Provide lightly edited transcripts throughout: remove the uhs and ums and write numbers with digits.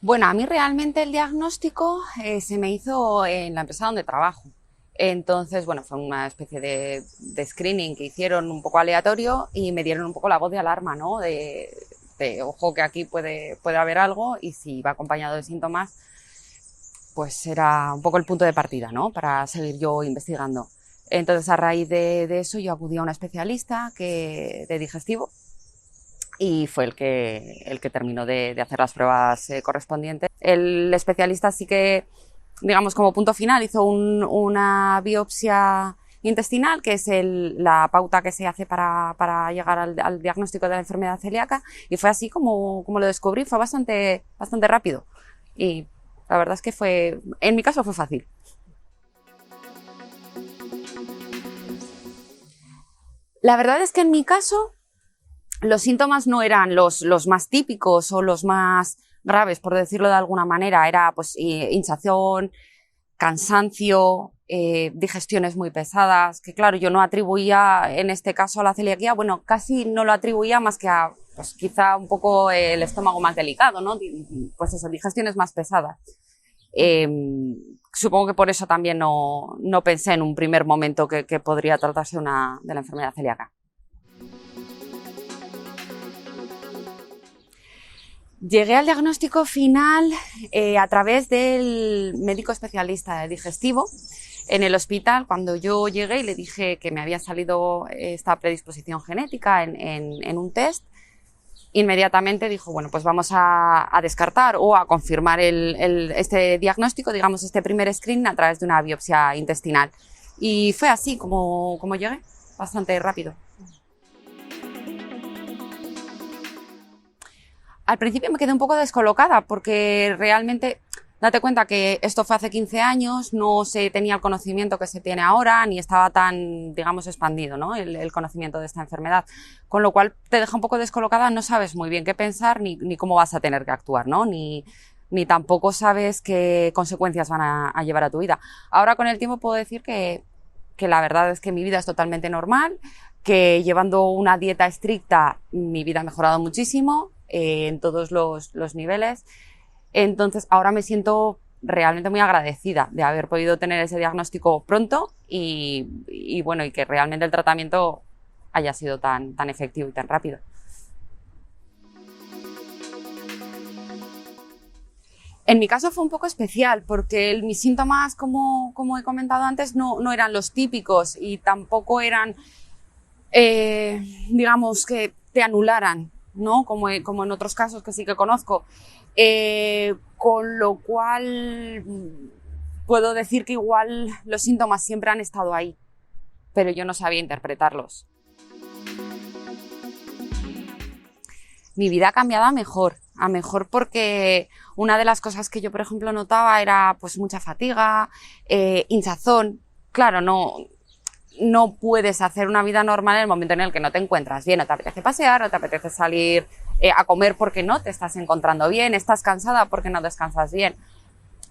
Bueno, a mí realmente el diagnóstico se me hizo en la empresa donde trabajo. Entonces, bueno, fue una especie de screening que hicieron un poco aleatorio y me dieron un poco la voz de alarma, ¿no? De ojo que aquí puede haber algo, y si va acompañado de síntomas, pues era un poco el punto de partida, ¿no? Para seguir yo investigando. Entonces, a raíz de eso, yo acudí a una especialista de digestivo, y fue el que terminó de hacer las pruebas correspondientes. El especialista sí que, digamos, como punto final, hizo una biopsia intestinal, que es la pauta que se hace para llegar al diagnóstico de la enfermedad celíaca, y fue así como lo descubrí. Fue bastante rápido, y la verdad es que en mi caso fue fácil. La verdad es que en mi caso los síntomas no eran los más típicos o los más graves, por decirlo de alguna manera. Era pues hinchazón, cansancio, digestiones muy pesadas, que claro, yo no atribuía en este caso a la celiaquía. Bueno, casi no lo atribuía más que a, pues quizá un poco el estómago más delicado, ¿no? Pues eso, digestiones más pesadas. Eh, Supongo que por eso también no pensé en un primer momento que podría tratarse de la enfermedad celíaca. Llegué al diagnóstico final a través del médico especialista de digestivo en el hospital. Cuando yo llegué y le dije que me había salido esta predisposición genética en un test, inmediatamente dijo, bueno, pues vamos a descartar o a confirmar este diagnóstico, digamos, este primer screening a través de una biopsia intestinal. Y fue así como llegué, bastante rápido. Al principio me quedé un poco descolocada porque realmente, date cuenta que esto fue hace 15 años, no se tenía el conocimiento que se tiene ahora, ni estaba tan, digamos, expandido, ¿no? el conocimiento de esta enfermedad. Con lo cual te deja un poco descolocada, no sabes muy bien qué pensar ni cómo vas a tener que actuar, ¿no? Ni tampoco sabes qué consecuencias van a llevar a tu vida. Ahora, con el tiempo, puedo decir que la verdad es que mi vida es totalmente normal, que llevando una dieta estricta mi vida ha mejorado muchísimo en todos los niveles. Entonces ahora me siento realmente muy agradecida de haber podido tener ese diagnóstico pronto y bueno, y que realmente el tratamiento haya sido tan efectivo y tan rápido. En mi caso fue un poco especial porque mis síntomas, como he comentado antes, no eran los típicos y tampoco eran, digamos, que te anularan, ¿no? Como en otros casos que sí que conozco. Con lo cual puedo decir que igual los síntomas siempre han estado ahí, pero yo no sabía interpretarlos. Mi vida ha cambiado a mejor porque una de las cosas que yo, por ejemplo, notaba era pues mucha fatiga, hinchazón. Claro, no puedes hacer una vida normal en el momento en el que no te encuentras bien, no te apetece pasear, no te apetece salir a comer porque no te estás encontrando bien, estás cansada porque no descansas bien.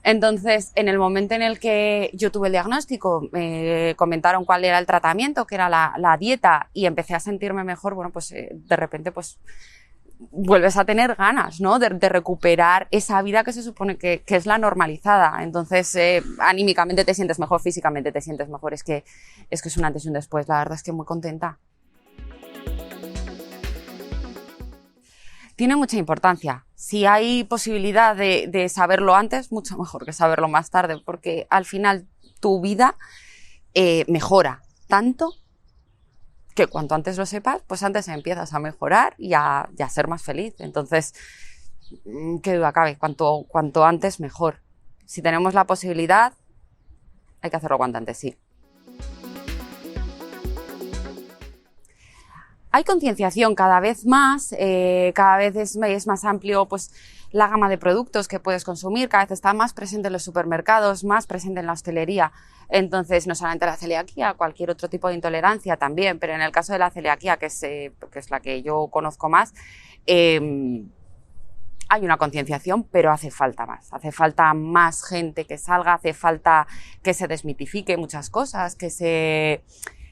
Entonces, en el momento en el que yo tuve el diagnóstico, me comentaron cuál era el tratamiento, que era la dieta, y empecé a sentirme mejor. Bueno, pues de repente pues vuelves a tener ganas, ¿no? De recuperar esa vida que se supone que es la normalizada. Entonces, anímicamente te sientes mejor, físicamente te sientes mejor. Es que es un antes y un después. La verdad es que muy contenta. Tiene mucha importancia. Si hay posibilidad de saberlo antes, mucho mejor que saberlo más tarde, porque al final tu vida mejora tanto que cuanto antes lo sepas, pues antes empiezas a mejorar y a ser más feliz. Entonces, qué duda cabe, cuanto antes mejor. Si tenemos la posibilidad, hay que hacerlo cuanto antes, sí. Hay concienciación cada vez más, cada vez es más amplio pues, la gama de productos que puedes consumir, cada vez está más presente en los supermercados, más presente en la hostelería. Entonces, no solamente la celiaquía, cualquier otro tipo de intolerancia también, pero en el caso de la celiaquía, que es la que yo conozco más, hay una concienciación, pero hace falta más gente que salga, hace falta que se desmitifique muchas cosas, que se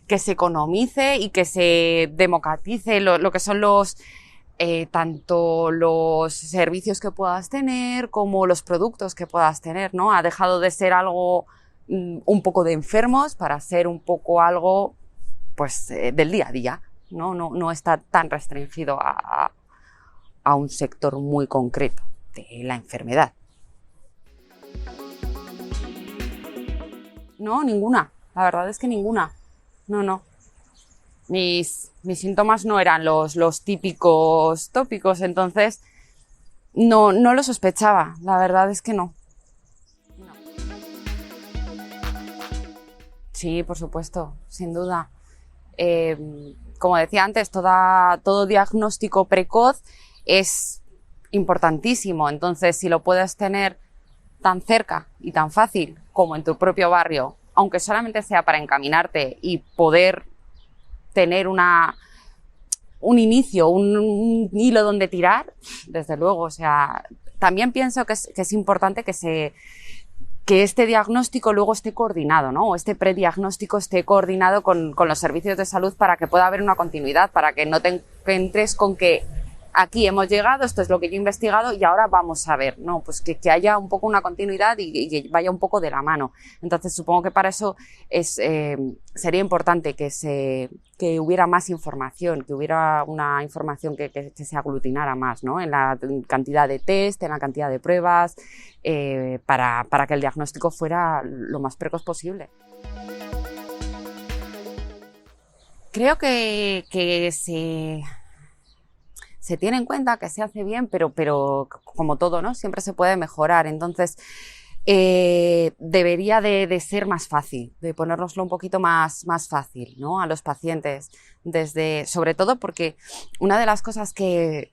economice y que se democratice lo que son tanto los servicios que puedas tener como los productos que puedas tener, ¿no? Ha dejado de ser algo un poco de enfermos para ser un poco algo pues del día a día, ¿no? No está tan restringido a un sector muy concreto de la enfermedad. No, ninguna. La verdad es que ninguna. No. Mis síntomas no eran los típicos tópicos, entonces no lo sospechaba. La verdad es que no. Sí, por supuesto, sin duda. Como decía antes, todo diagnóstico precoz es importantísimo. Entonces, si lo puedes tener tan cerca y tan fácil como en tu propio barrio, aunque solamente sea para encaminarte y poder tener un inicio, un hilo donde tirar, desde luego. O sea, también pienso que es importante que este diagnóstico luego esté coordinado, ¿no? O este prediagnóstico esté coordinado con los servicios de salud para que pueda haber una continuidad, para que no te entres con que aquí hemos llegado, esto es lo que yo he investigado y ahora vamos a ver, ¿no? Pues que haya un poco una continuidad y que vaya un poco de la mano. Entonces supongo que para eso sería importante que hubiera más información, que hubiera una información que se aglutinara más, ¿no? En la cantidad de test, en la cantidad de pruebas, para que el diagnóstico fuera lo más precoz posible. Creo que se tiene en cuenta, que se hace bien, pero como todo, ¿no? Siempre se puede mejorar. Entonces, debería de ser más fácil, de ponérnoslo un poquito más fácil, ¿no? A los pacientes, sobre todo porque una de las cosas que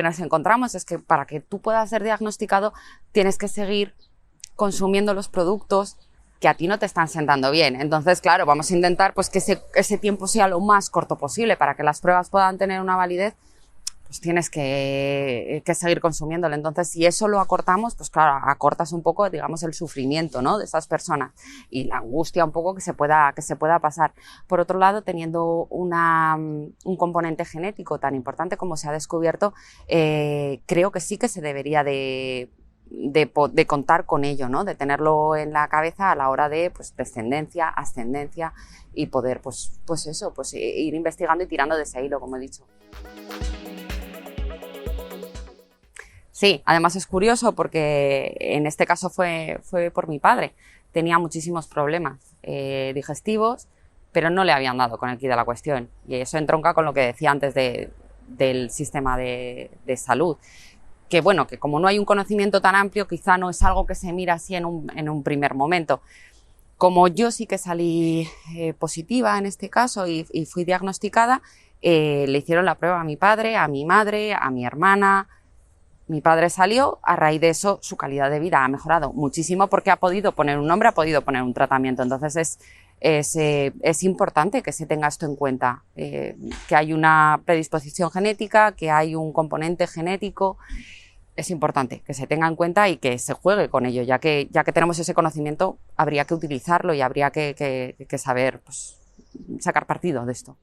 nos encontramos es que para que tú puedas ser diagnosticado tienes que seguir consumiendo los productos que a ti no te están sentando bien. Entonces, claro, vamos a intentar pues que ese tiempo sea lo más corto posible para que las pruebas puedan tener una validez. Pues tienes que seguir consumiéndolo. Entonces, si eso lo acortamos, pues claro, acortas un poco, digamos, el sufrimiento, ¿no? De esas personas y la angustia un poco que se pueda pasar. Por otro lado, teniendo un componente genético tan importante como se ha descubierto, creo que sí que se debería de contar con ello, ¿no? De tenerlo en la cabeza a la hora de pues, descendencia, ascendencia y poder pues ir investigando y tirando de ese hilo, como he dicho. Sí, además es curioso porque en este caso fue por mi padre. Tenía muchísimos problemas digestivos, pero no le habían dado con el quid de la cuestión. Y eso entronca con lo que decía antes del sistema de salud. Que bueno, que como no hay un conocimiento tan amplio, quizá no es algo que se mira así en un primer momento. Como yo sí que salí positiva en este caso y fui diagnosticada, le hicieron la prueba a mi padre, a mi madre, a mi hermana. Mi padre salió, a raíz de eso su calidad de vida ha mejorado muchísimo porque ha podido poner un nombre, ha podido poner un tratamiento. Entonces es importante que se tenga esto en cuenta, que hay una predisposición genética, que hay un componente genético. Es importante que se tenga en cuenta y que se juegue con ello, ya que tenemos ese conocimiento, habría que utilizarlo y habría que saber pues, sacar partido de esto.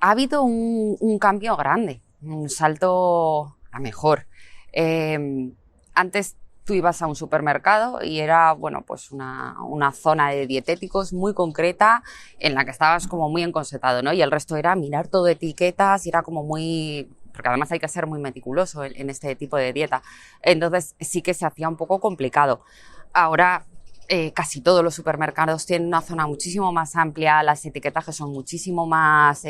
Ha habido un cambio grande, un salto a mejor. Antes tú ibas a un supermercado y era, bueno, pues una zona de dietéticos muy concreta en la que estabas como muy encorsetado, ¿no? Y el resto era mirar todo etiquetas y era como muy... porque además hay que ser muy meticuloso en este tipo de dieta. Entonces sí que se hacía un poco complicado. Ahora casi todos los supermercados tienen una zona muchísimo más amplia, las etiquetajes son muchísimo más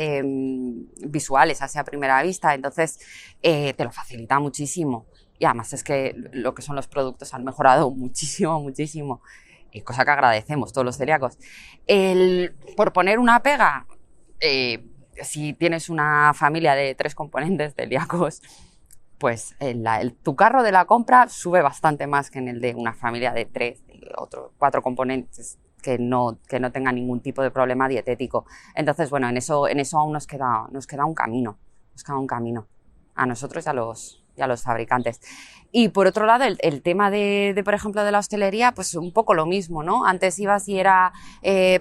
visuales, así a primera vista, entonces te lo facilita muchísimo. Y además es que lo que son los productos han mejorado muchísimo, cosa que agradecemos todos los celíacos. Por poner una pega, si tienes una familia de 3 componentes celíacos, pues tu carro de la compra sube bastante más que en el de una familia de 3, 4 componentes que no tengan ningún tipo de problema dietético. Entonces, bueno, en eso aún nos queda un camino, a nosotros y y a los fabricantes. Y por otro lado, el tema por ejemplo, de la hostelería, pues un poco lo mismo, ¿no? Antes ibas y era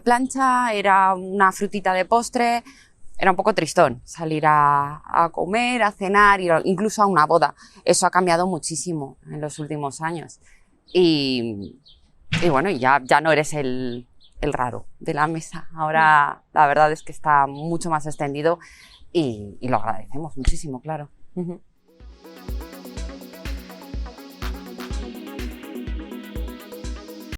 plancha, era una frutita de postre, era un poco tristón salir a comer, a cenar, incluso a una boda. Eso ha cambiado muchísimo en los últimos años. Y bueno, ya no eres el raro de la mesa. Ahora la verdad es que está mucho más extendido y lo agradecemos muchísimo, claro.